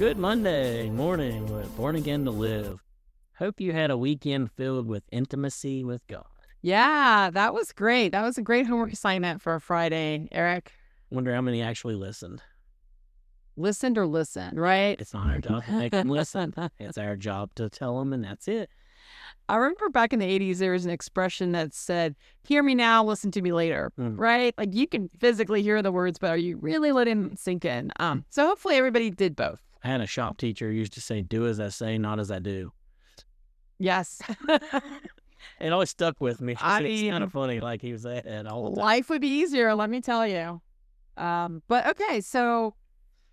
Good Monday morning with Born Again to Live. Hope you had a weekend filled with intimacy with God. Yeah, that was great. That was a great homework assignment for a Friday, Eric. Wonder how many actually listened. Listened or listened, right? It's not our job to make them listen. It's our job to tell them, and that's it. I remember back in the 80s, there was an expression that said, hear me now, listen to me later, right? Like you can physically hear the words, but are you really letting them sink in? So hopefully everybody did both. I had a shop teacher who used to say, do as I say, not as I do. Yes. It always stuck with me. It's kind of funny, like he was saying all the time. Life would be easier, let me tell you. But okay, so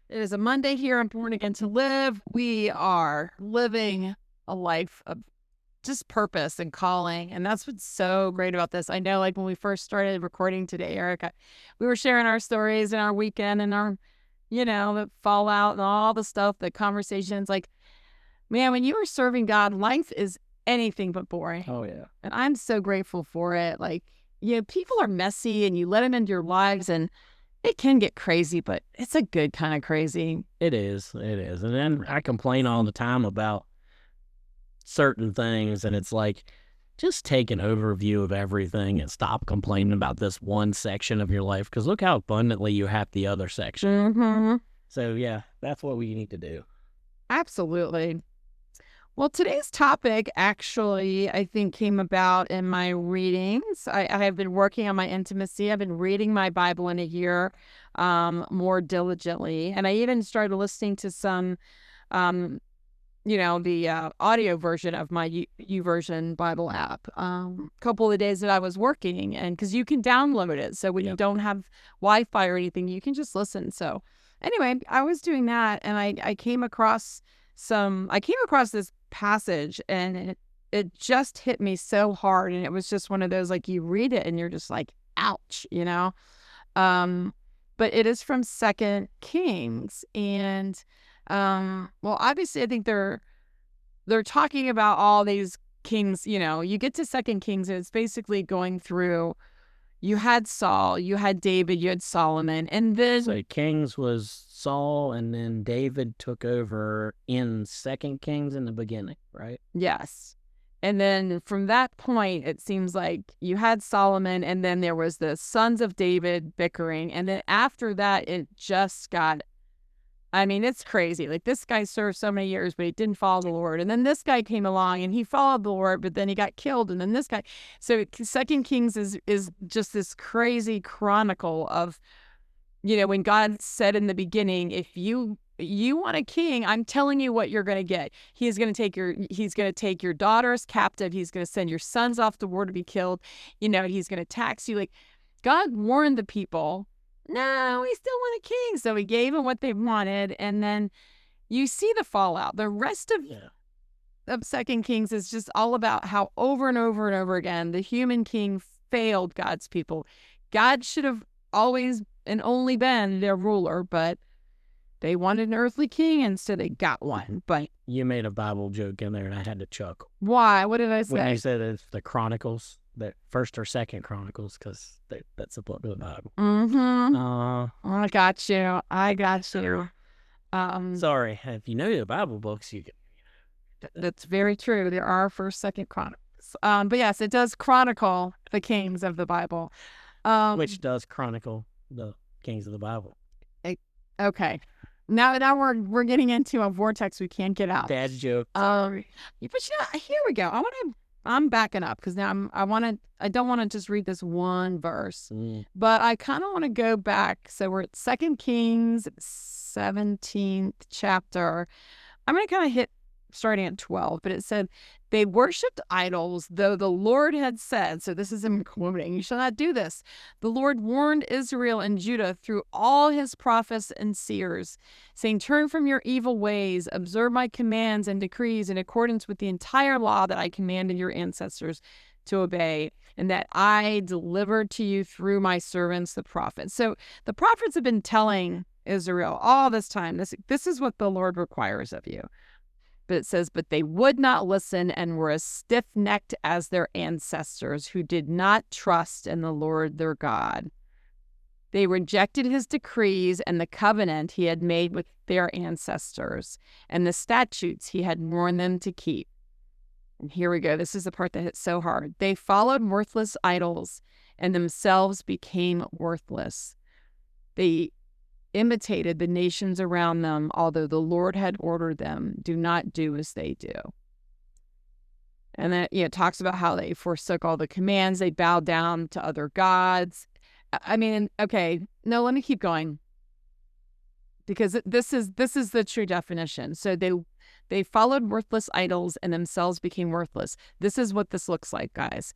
it is a Monday here on Born Again to Live. We are living a life of just purpose and calling. And that's what's so great about this. I know, like when we first started recording today, Eric, we were sharing our stories and our weekend and our, the fallout and all the stuff, the conversations. Like, man, when you are serving God, life is anything but boring. Oh, yeah. And I'm so grateful for it. Like, people are messy and you let them into your lives and it can get crazy, but it's a good kind of crazy. It is. And then I complain all the time about certain things, and it's like, just take an overview of everything and stop complaining about this one section of your life, because look how abundantly you have the other section. Mm-hmm. So yeah, that's what we need to do. Absolutely. Well, today's topic actually, I think, came about in my readings. I have been working on my intimacy. I've been reading my Bible in a year more diligently, and I even started listening to some the audio version of my YouVersion Bible app a couple of the days that I was working, and because you can download it, so when you don't have Wi-Fi or anything, you can just listen. So anyway, I was doing that, and I came across this passage, and it just hit me so hard, and it was just one of those, like, you read it and you're just like, ouch, but it is from 2 Kings, and well, obviously, I think they're talking about all these kings. You get to 2 Kings, and it's basically going through. You had Saul, you had David, you had Solomon, and then so Kings was Saul, and then David took over in 2 Kings in the beginning, right? Yes, and then from that point, it seems like you had Solomon, and then there was the sons of David bickering, and then after that, it just got. I mean, it's crazy. Like, this guy served so many years, but he didn't follow the Lord. And then this guy came along and he followed the Lord, but then he got killed. And then this guy. So 2 Kings is just this crazy chronicle of, when God said in the beginning, if you want a king, I'm telling you what you're going to get. He's going to take your daughters captive. He's going to send your sons off to war to be killed. He's going to tax you. Like, God warned the people. No, we still want a king. So he gave them what they wanted. And then you see the fallout. The rest of 2 Kings is just all about how over and over and over again, the human king failed God's people. God should have always and only been their ruler, but they wanted an earthly king, and so they got one. But you made a Bible joke in there, and I had to chuckle. Why? What did I say? When you said it's the Chronicles, the 1st or 2nd Chronicles, because that's the book of the Bible. Mm-hmm. I got you. Sorry, if you know the Bible books, you can. That's very true. There are 1st, 2nd Chronicles. But yes, it does chronicle the kings of the Bible. Which does chronicle the kings of the Bible. Okay. Now we're getting into a vortex we can't get out. Dad's joke. But here we go. I'm backing up because now I don't want to just read this one verse, but I kind of want to go back. So we're at 2 Kings 17th chapter. I'm going to kind of hit starting at 12, but it said, they worshipped idols, though the Lord had said, so this is him quoting, you shall not do this. The Lord warned Israel and Judah through all his prophets and seers, saying, turn from your evil ways, observe my commands and decrees in accordance with the entire law that I commanded your ancestors to obey, and that I delivered to you through my servants, the prophets. So the prophets have been telling Israel all this time, this is what the Lord requires of you. But it says, but they would not listen and were as stiff-necked as their ancestors who did not trust in the Lord their God. They rejected his decrees and the covenant he had made with their ancestors and the statutes he had warned them to keep. And here we go. This is the part that hits so hard. They followed worthless idols and themselves became worthless. They imitated the nations around them, although the Lord had ordered them, do not do as they do. And then it talks about how they forsook all the commands. They bowed down to other gods. I mean, okay, no, let me keep going. Because this is the true definition. So they followed worthless idols and themselves became worthless. This is what this looks like, guys.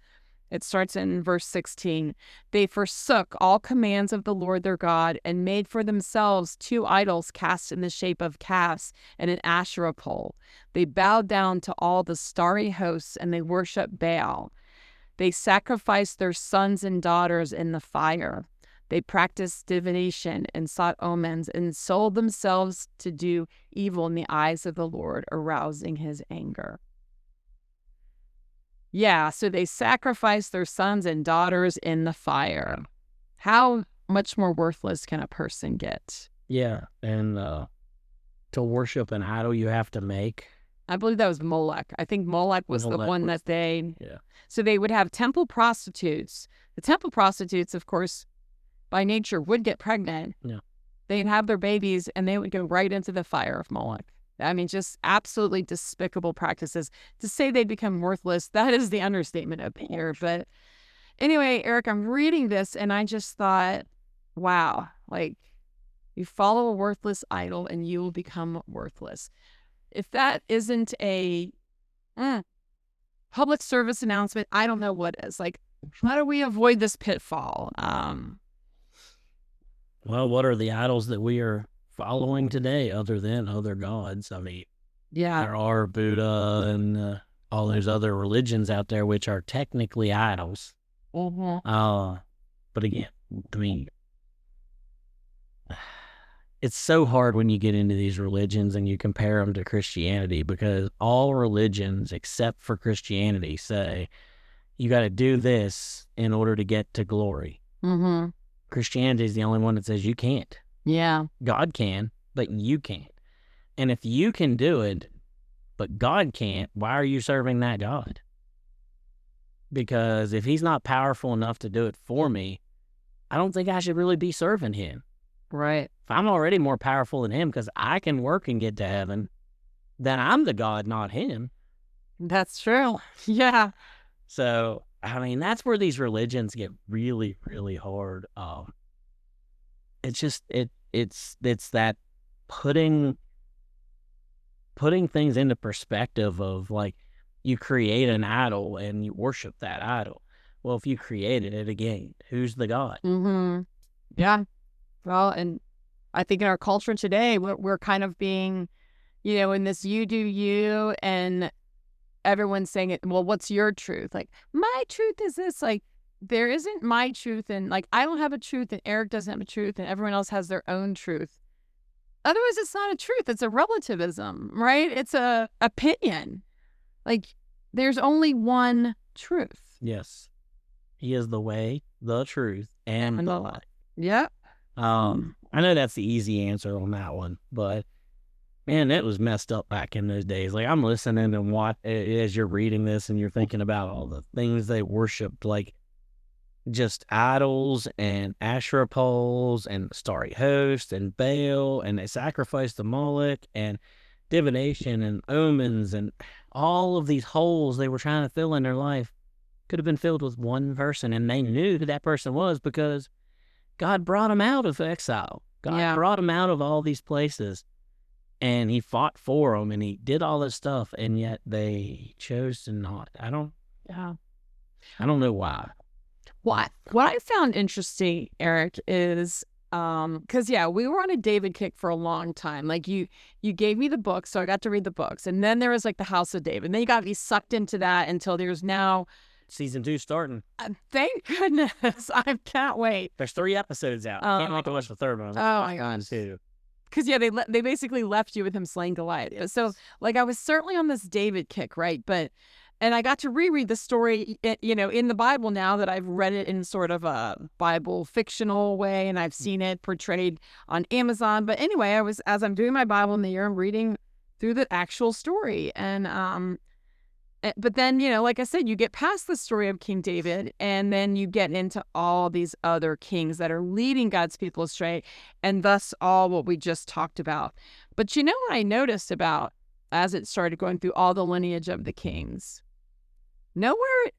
It starts in verse 16. They forsook all commands of the Lord their God and made for themselves 2 idols cast in the shape of calves and an Asherah pole. They bowed down to all the starry hosts and they worshiped Baal. They sacrificed their sons and daughters in the fire. They practiced divination and sought omens and sold themselves to do evil in the eyes of the Lord, arousing his anger. Yeah, so they sacrificed their sons and daughters in the fire. How much more worthless can a person get? Yeah, and to worship an idol you have to make. I believe that was Molech. I think Molech was the one that they... Yeah. So they would have temple prostitutes. The temple prostitutes, of course, by nature, would get pregnant. Yeah. They'd have their babies, and they would go right into the fire of Molech. I mean, just absolutely despicable practices. To say they become worthless, that is the understatement of the year. But anyway, Eric, I'm reading this, and I just thought, wow, like, you follow a worthless idol, and you will become worthless. If that isn't a public service announcement, I don't know what is. Like, how do we avoid this pitfall? Well, what are the idols that we are following today other than other gods? I mean, there are Buddha and all those other religions out there which are technically idols. Mm-hmm. But again, I mean, it's so hard when you get into these religions and you compare them to Christianity, because all religions except for Christianity say you got to do this in order to get to glory. Mm-hmm. Christianity is the only one that says you can't. Yeah. God can, but you can't. And if you can do it, but God can't, why are you serving that God? Because if he's not powerful enough to do it for me, I don't think I should really be serving him. Right. If I'm already more powerful than him because I can work and get to heaven, then I'm the God, not him. That's true. Yeah. So, I mean, that's where these religions get really, really hard. It's just, it's that putting things into perspective of, like, you create an idol and you worship that idol. Well, if you created it again, who's the God? Mm-hmm. Yeah. Well, and I think in our culture today, we're kind of being, in this you do you, and everyone's saying it, well, what's your truth? Like, my truth is this. Like, there isn't my truth, and, like, I don't have a truth, and Eric doesn't have a truth, and everyone else has their own truth. Otherwise, it's not a truth. It's a relativism, right? It's a opinion. Like, there's only one truth. Yes. He is the way, the truth, and the life. Yep. I know that's the easy answer on that one, but man, it was messed up back in those days. Like, I'm listening and as you're reading this and you're thinking about all the things they worshipped, like just idols and Asherah poles and starry host and Baal, and they sacrificed to Moloch and divination and omens, and all of these holes they were trying to fill in their life could have been filled with one person, and they knew who that person was because God brought them out of exile. God brought them out of all these places, and he fought for them, and he did all this stuff, and yet they chose to not. I don't know why. What I found interesting, Eric, is because we were on a David kick for a long time. Like, you gave me the book, so I got to read the books, and then there was like the House of David, and then you got me sucked into that until there's now Season 2 starting. Thank goodness. I can't wait. There's 3 episodes out. Can't wait to watch the third one. Oh my God. Too. Because they basically left you with him slaying Goliath. Yes. So, like, I was certainly on this David kick, right? But And I got to reread the story, in the Bible now that I've read it in sort of a Bible fictional way, and I've seen it portrayed on Amazon. But anyway, as I'm doing my Bible in the year, I'm reading through the actual story. But then, like I said, you get past the story of King David, and then you get into all these other kings that are leading God's people astray, and thus all what we just talked about. But you know what I noticed about as it started going through all the lineage of the kings? Nowhere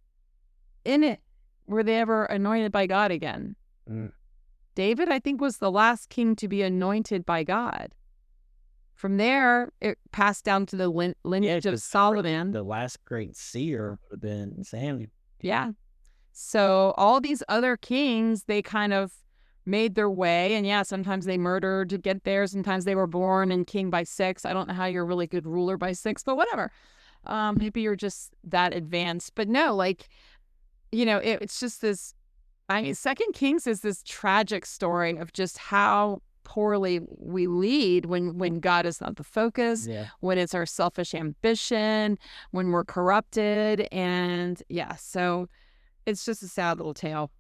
in it were they ever anointed by God again. David, I think, was the last king to be anointed by God. From there, it passed down to the lineage of Solomon. The last great seer would have been Samuel. Yeah. So all these other kings, they kind of made their way. And yeah, sometimes they murdered to get there. Sometimes they were born and king by 6. I don't know how you're a really good ruler by 6, but whatever. Maybe you're just that advanced. But no, it's just this. I mean, Second Kings is this tragic story of just how poorly we lead when God is not the focus, when it's our selfish ambition, when we're corrupted. And so it's just a sad little tale.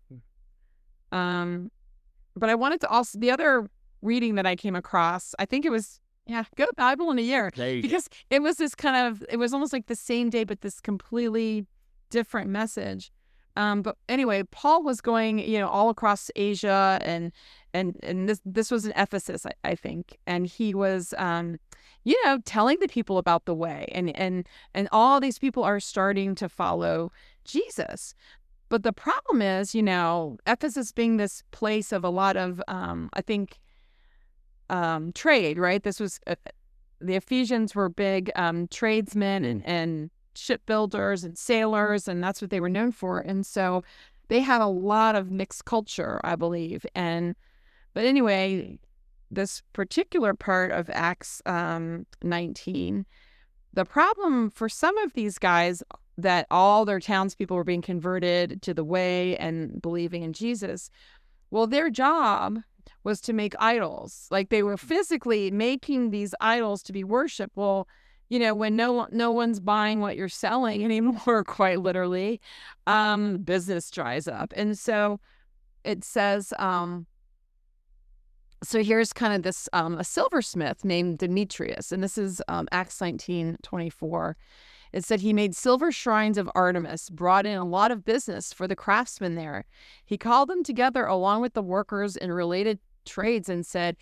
But I wanted to also, the other reading that I came across, I think it was, Go Bible in a Year. Because it was this it was almost like the same day, but this completely different message. But anyway, Paul was going, all across Asia, and this was in Ephesus, I think, and he was, telling the people about the way, and all these people are starting to follow Jesus. But the problem is, Ephesus being this place of a lot of, I think, trade, right? This was the Ephesians were big tradesmen and shipbuilders and sailors, and that's what they were known for. And so they had a lot of mixed culture, I believe. But anyway, this particular part of Acts 19, the problem for some of these guys that all their townspeople were being converted to the way and believing in Jesus. Well, their job was to make idols. Like, they were physically making these idols to be worshipped. Well, when no one's buying what you're selling anymore, quite literally, business dries up. And so it says, so here's kind of this, a silversmith named Demetrius, and this is Acts 19:24. It said he made silver shrines of Artemis, brought in a lot of business for the craftsmen there. He called them together along with the workers in related trades and said,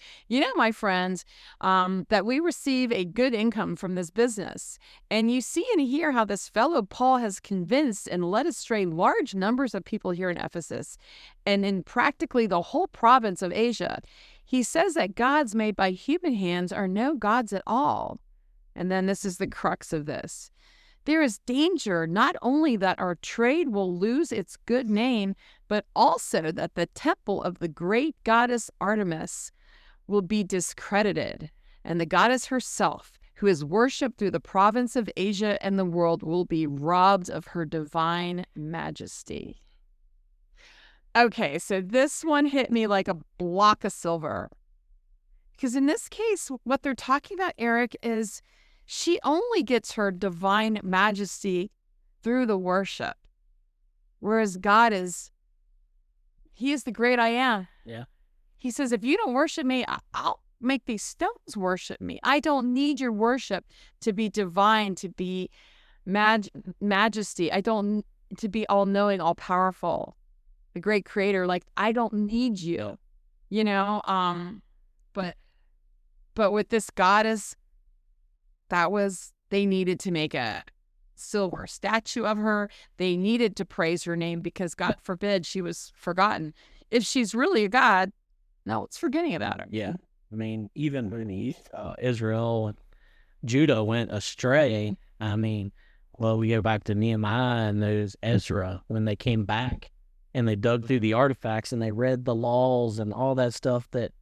my friends, that we receive a good income from this business. And you see and hear how this fellow Paul has convinced and led astray large numbers of people here in Ephesus and in practically the whole province of Asia. He says that gods made by human hands are no gods at all. And then this is the crux of this. There is danger not only that our trade will lose its good name, but also that the temple of the great goddess Artemis will be discredited, and the goddess herself, who is worshipped through the province of Asia and the world, will be robbed of her divine majesty. Okay, so this one hit me like a block of silver. Because in this case, what they're talking about, Eric, is she only gets her divine majesty through the worship. Whereas God He is the great I am. Yeah. He says, if you don't worship me, I'll make these stones worship me. I don't need your worship to be divine, to be majesty. I don't to be all-knowing, all-powerful, the great creator. Like, I don't need you, but with this goddess, they needed to make a silver statue of her. They needed to praise her name because, God forbid, she was forgotten. If she's really a god, no, it's forgetting about her. Yeah. I mean, even when Israel and Judah went astray, we go back to Nehemiah and those Ezra, when they came back and they dug through the artifacts and they read the laws and all that stuff, that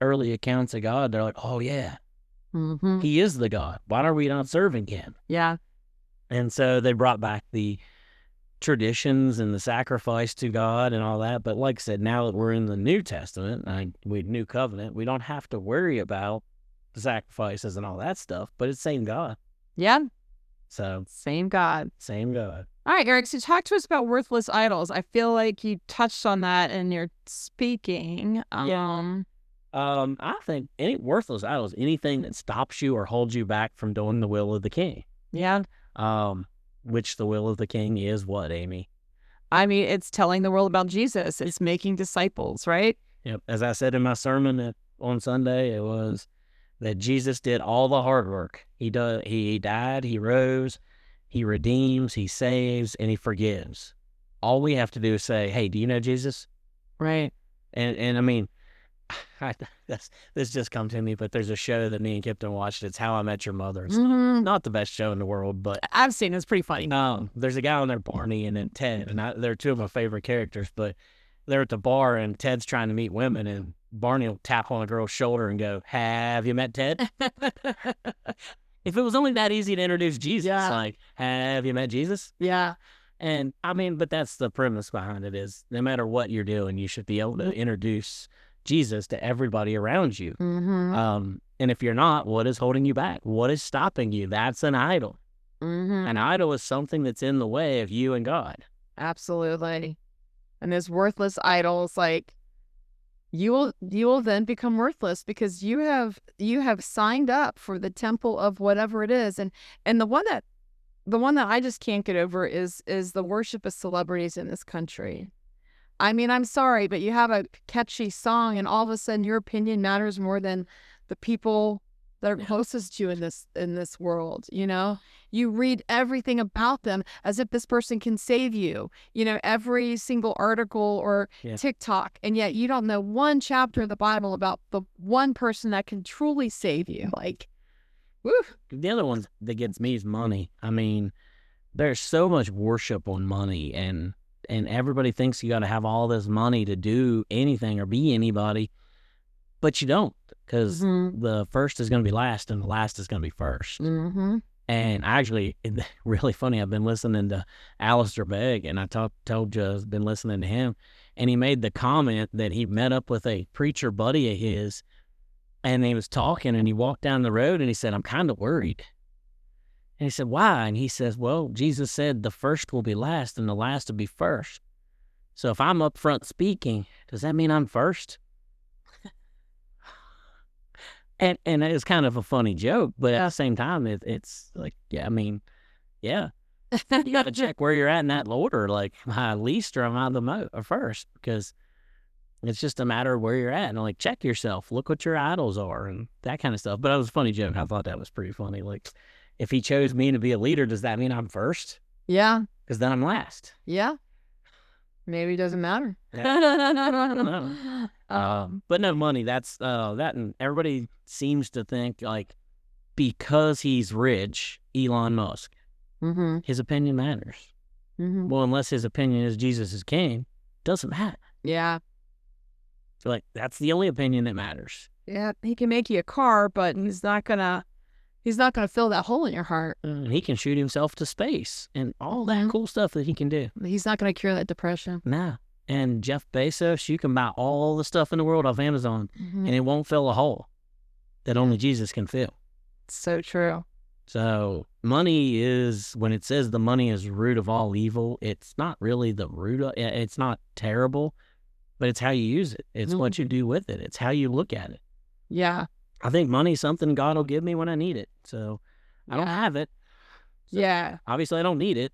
early accounts of God, they're like, oh yeah, He is the God. Why are we not serving Him? Yeah. And so they brought back the traditions and the sacrifice to God and all that. But like I said, now that we're in the New Testament, New Covenant, we don't have to worry about the sacrifices and all that stuff, but it's same God. Yeah. So Same God. same God. All right, Eric, so talk to us about worthless idols. I feel like you touched on that in your speaking. I think any worthless idols, anything that stops you or holds you back from doing the will of the King. Yeah. Which the will of the King is what, Amy? I mean, it's telling the world about Jesus. It's making disciples, right? Yep. As I said in my sermon on Sunday, it was that Jesus did all the hard work. He died, he rose, he redeems, he saves, and he forgives. All we have to do is say, "Hey, do you know Jesus?" Right. And I mean, this just come to me, but there's a show that me and Kipton watched. It's How I Met Your Mother. It's not the best show in the world, but I've seen it. It's pretty funny. there's a guy on there, Barney, and then Ted, and they're two of my favorite characters. But they're at the bar, and Ted's trying to meet women, and Barney will tap on a girl's shoulder and go, "Have you met Ted?" If it was only that easy to introduce Jesus, like, "Have you met Jesus?" Yeah. And I mean, but that's the premise behind it is no matter what you're doing, you should be able to introduce Jesus to everybody around you. And if you're not, what is holding you back? What is stopping you? That's an idol. An idol is something that's in the way of you and God. Absolutely. And there's worthless idols, like you will then become worthless because you have signed up for the temple of whatever it is. And the one that I just can't get over is the worship of celebrities in this country. I mean, I'm sorry, but you have a catchy song and all of a sudden your opinion matters more than the people that are closest to you in this world, you know? You read everything about them as if this person can save you, you know, every single article or TikTok, and yet you don't know one chapter of the Bible about the one person that can truly save you. Like, woo. The other one that gets me is money. I mean, there's so much worship on money, and everybody thinks you got to have all this money to do anything or be anybody, but you don't, because the first is going to be last and the last is going to be first. And actually, it's really funny, I've been listening to Alistair Begg, and I told you I've been listening to him, and he made the comment that he met up with a preacher buddy of his, and he was talking, and he walked down the road, and he said, "I'm kind of worried." And he said, "Why?" And he says, "Well, Jesus said the first will be last and the last will be first. So if I'm up front speaking, does that mean I'm first?" And it's kind of a funny joke, but at the same time, it's like, yeah, I mean, yeah. You got to check where you're at in that order. Like, am I least or am I the first? Because it's just a matter of where you're at. And like, check yourself. Look what your idols are and that kind of stuff. But it was a funny joke. I thought that was pretty funny. Like, if he chose me to be a leader, does that mean I'm first? Yeah. Because then I'm last. Yeah. Maybe it doesn't matter. Yeah. But no, money, that's that, and everybody seems to think like because he's rich, Elon Musk, his opinion matters. Well, unless his opinion is Jesus is king, doesn't matter. Yeah. Like, that's the only opinion that matters. Yeah, he can make you a car, but he's not gonna fill that hole in your heart. He can shoot himself to space and all that cool stuff that he can do. He's not gonna cure that depression. Nah. And Jeff Bezos, you can buy all the stuff in the world off Amazon, and it won't fill a hole that only Jesus can fill. So true. So money is, when it says the money is root of all evil, it's not really the root of, it's not terrible, but it's how you use it. It's what you do with it. It's how you look at it. Yeah. I think money is something God will give me when I need it. So I don't have it. So obviously I don't need it.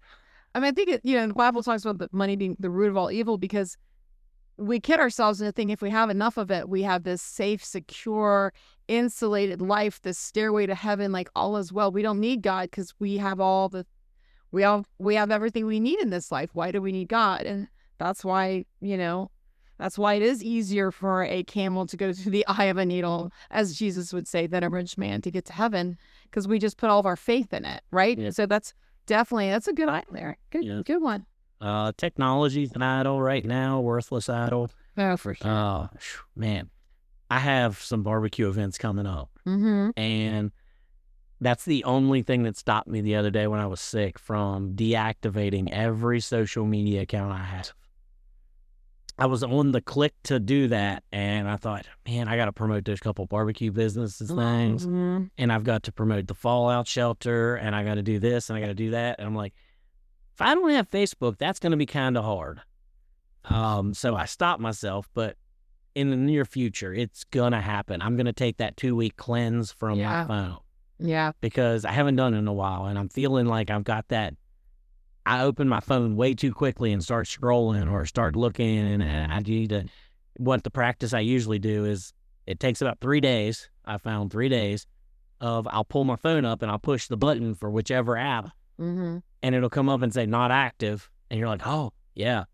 I mean, I think the Bible talks about the money being the root of all evil because we kid ourselves into thinking if we have enough of it, we have this safe, secure, insulated life, this stairway to heaven, like all is well. We don't need God because we have we have everything we need in this life. Why do we need God? And that's why, that's why it is easier for a camel to go through the eye of a needle, as Jesus would say, than a rich man to get to heaven, because we just put all of our faith in it, right? Yeah. So that's a good idol there. Good one. Technology's an idol right now, worthless idol. Oh, for sure. Oh, man. I have some barbecue events coming up. And that's the only thing that stopped me the other day when I was sick from deactivating every social media account I had. I was on the click to do that, and I thought, man, I got to promote those couple barbecue businesses things, and I've got to promote the Fallout shelter, and I got to do this, and I got to do that. And I'm like, if I don't have Facebook, that's going to be kind of hard. So I stopped myself, but in the near future, it's going to happen. I'm going to take that 2-week cleanse from my phone. Yeah. Because I haven't done it in a while, and I'm feeling like I've got that. I open my phone way too quickly and start scrolling or start looking, and I need to. What the practice I usually do is it takes about 3 days. I found 3 days of I'll pull my phone up and I'll push the button for whichever app, and it'll come up and say not active, and you're like, oh yeah,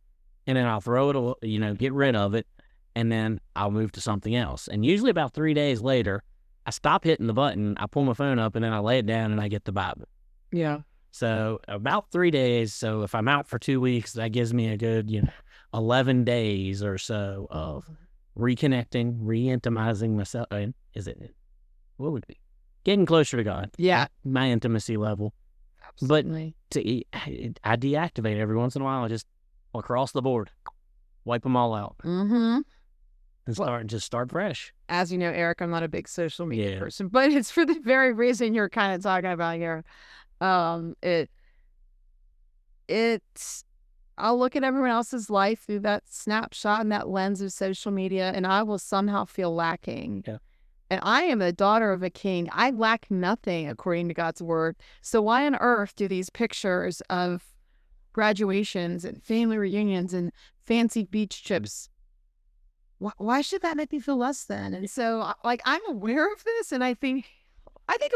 and then I'll throw it, get rid of it, and then I'll move to something else. And usually about 3 days later, I stop hitting the button, I pull my phone up, and then I lay it down and I get the Bible. Yeah. So about 3 days. So if I'm out for 2 weeks, that gives me a good, 11 days or so of reconnecting, re-intimizing myself. What would it be? Getting closer to God. Yeah. My intimacy level. Absolutely. But I deactivate every once in a while. I just across the board, wipe them all out. And start fresh. As you know, Eric, I'm not a big social media person, but it's for the very reason you're kind of talking about here. I'll look at everyone else's life through that snapshot and that lens of social media, and I will somehow feel lacking. Yeah. And I am the daughter of a king. I lack nothing according to God's word. So why on earth do these pictures of graduations and family reunions and fancy beach trips, why should that make me feel less than? And so, I'm aware of this, and I think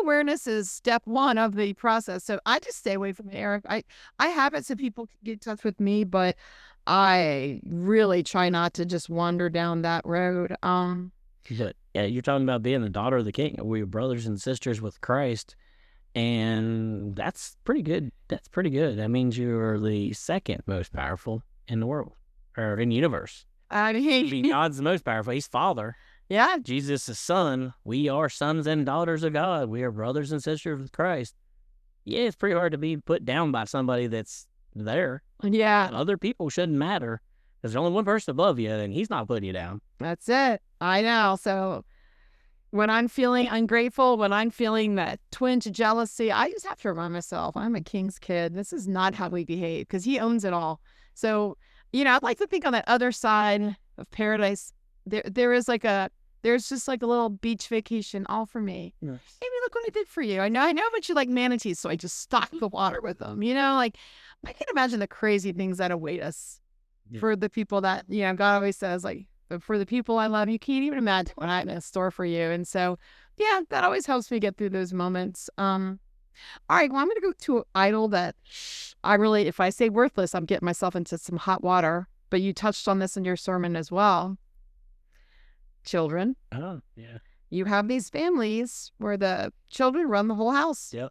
awareness is step one of the process. So I just stay away from it, Eric. I have it so people can get in touch with me, but I really try not to just wander down that road. But yeah, you're talking about being the daughter of the king. We're brothers and sisters with Christ, and that's pretty good. That's pretty good. That means you're the second most powerful in the world or in the universe. I mean, God's the most powerful. He's Father. Yeah. Jesus is Son. We are sons and daughters of God. We are brothers and sisters with Christ. Yeah, it's pretty hard to be put down by somebody that's there. Yeah. Other people shouldn't matter. There's only one person above you, and he's not putting you down. That's it. I know. So when I'm feeling ungrateful, when I'm feeling that twinge of jealousy, I just have to remind myself, I'm a king's kid. This is not how we behave because he owns it all. So, I'd like to think on that other side of paradise, there's just like a little beach vacation all for me. Yes. Maybe look what I did for you. I know how much you like manatees, so I just stocked the water with them. I can imagine the crazy things that await us for the people that, God always says, for the people I love, you can't even imagine what I have in store for you. And so, yeah, that always helps me get through those moments. All right, well, I'm going to go to an idol that if I say worthless, I'm getting myself into some hot water. But you touched on this in your sermon as well. Children. Oh, yeah. You have these families where the children run the whole house. Yep.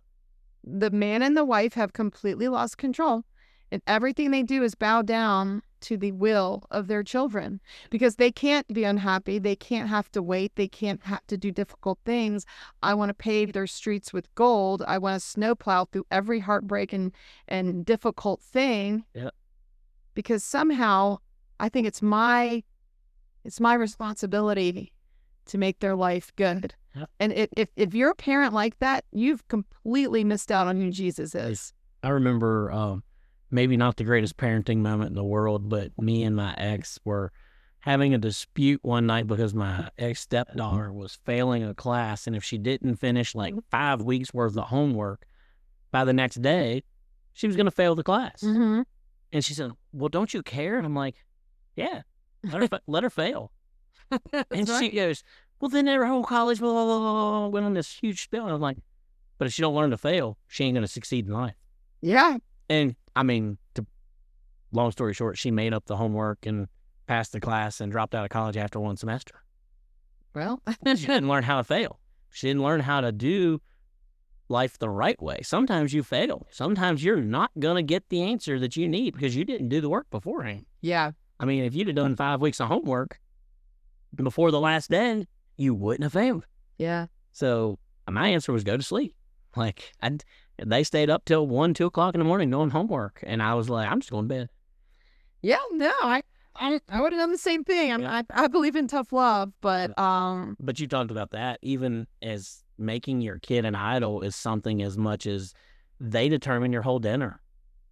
The man and the wife have completely lost control, and everything they do is bow down to the will of their children because they can't be unhappy. They can't have to wait. They can't have to do difficult things. I want to pave their streets with gold. I want to snowplow through every heartbreak and difficult thing. Yep. Because somehow I think it's my responsibility to make their life good. Yep. And if you're a parent like that, you've completely missed out on who Jesus is. I remember maybe not the greatest parenting moment in the world, but me and my ex were having a dispute one night because my ex-stepdaughter was failing a class, and if she didn't finish 5 weeks worth of homework by the next day, she was going to fail the class. Mm-hmm. And she said, well, don't you care? And I'm like, yeah, let her fail. And right. She goes, well, then their whole college blah, blah, blah, blah, went on this huge spiel. And I'm like, but if she don't learn to fail, she ain't going to succeed in life. Yeah. And I mean, long story short, she made up the homework and passed the class and dropped out of college after one semester. Well, she didn't learn how to fail. She didn't learn how to do life the right way. Sometimes you fail. Sometimes you're not going to get the answer that you need because you didn't do the work beforehand. Yeah. I mean, if you'd have done 5 weeks of homework before the last day, you wouldn't have failed. Yeah. So my answer was go to sleep. They stayed up till 1, 2 o'clock in the morning doing homework. And I was like, I'm just going to bed. Yeah, no, I would have done the same thing. I mean, I believe in tough love, but But you talked about that, even as making your kid an idol is something as much as they determine your whole dinner.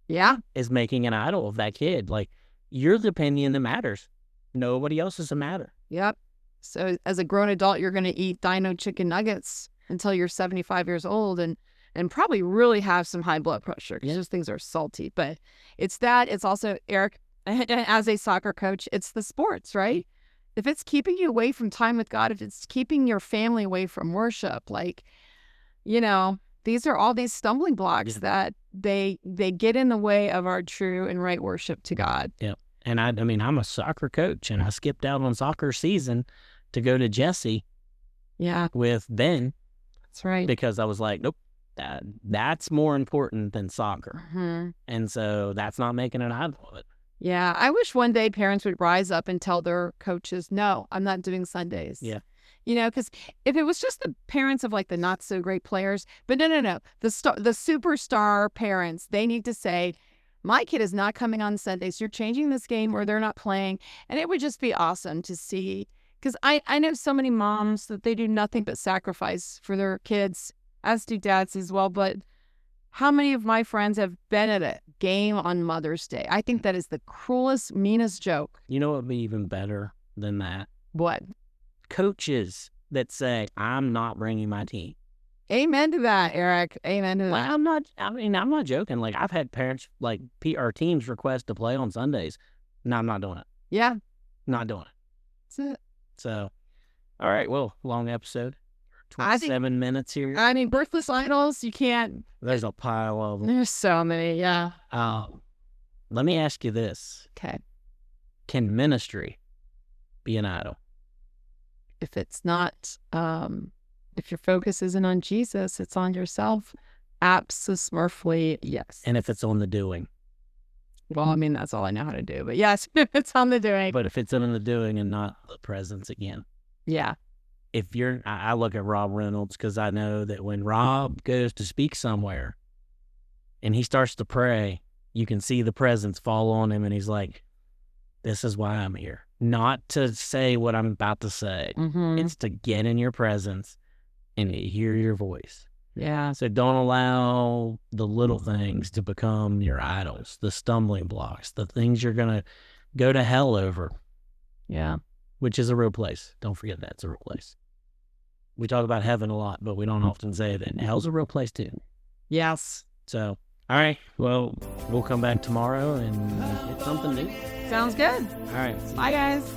Yeah. Is making an idol of that kid. Like, you're the opinion that matters. Nobody else is a matter. Yep. So as a grown adult, you're going to eat Dino chicken nuggets until you're 75 years old and probably really have some high blood pressure because those things are salty. But it's that. It's also, Eric, as a soccer coach, it's the sports, right? If it's keeping you away from time with God, if it's keeping your family away from worship, like, these are all these stumbling blocks that they get in the way of our true and right worship to God. Yeah. And I mean, I'm a soccer coach, and I skipped out on soccer season to go to Jesse with Ben. That's right. Because I was like, nope, that's more important than soccer. Mm-hmm. And so that's not making an idol of it. Yeah. I wish one day parents would rise up and tell their coaches, no, I'm not doing Sundays. Yeah. Because if it was just the parents of like the not so great players, but no, the superstar parents, they need to say, my kid is not coming on Sundays. You're changing this game or they're not playing. And it would just be awesome to see, because I know so many moms that they do nothing but sacrifice for their kids, as do dads as well. But how many of my friends have been at a game on Mother's Day? I think that is the cruelest, meanest joke. You know what would be even better than that? What? Coaches that say, I'm not bringing my team. Amen to that, Eric. Amen to that. Well, I'm not joking. Like, I've had parents, like, our teams request to play on Sundays. No, I'm not doing it. Yeah. Not doing it. That's it. So, all right. Well, long episode. 27 minutes here. I mean, birthless idols, you can't. There's a pile of them. There's so many, yeah. Let me ask you this. Okay. Can ministry be an idol? If it's not, if your focus isn't on Jesus, it's on yourself, absolutely yes. And if it's on the doing? Well, I mean, that's all I know how to do. But yes, it's on the doing. But if it's on the doing and not the presence again. Yeah. I look at Rob Reynolds because I know that when Rob goes to speak somewhere and he starts to pray, you can see the presence fall on him and he's like, this is why I'm here. Not to say what I'm about to say. Mm-hmm. It's to get in your presence and hear your voice. Yeah. So don't allow the little things to become your idols, the stumbling blocks, the things you're going to go to hell over. Yeah. Which is a real place. Don't forget that. It's a real place. We talk about heaven a lot, but we don't often say that hell's a real place too. Yes. So, all right. Well, we'll come back tomorrow and get something new. Sounds good. All right. Bye, guys.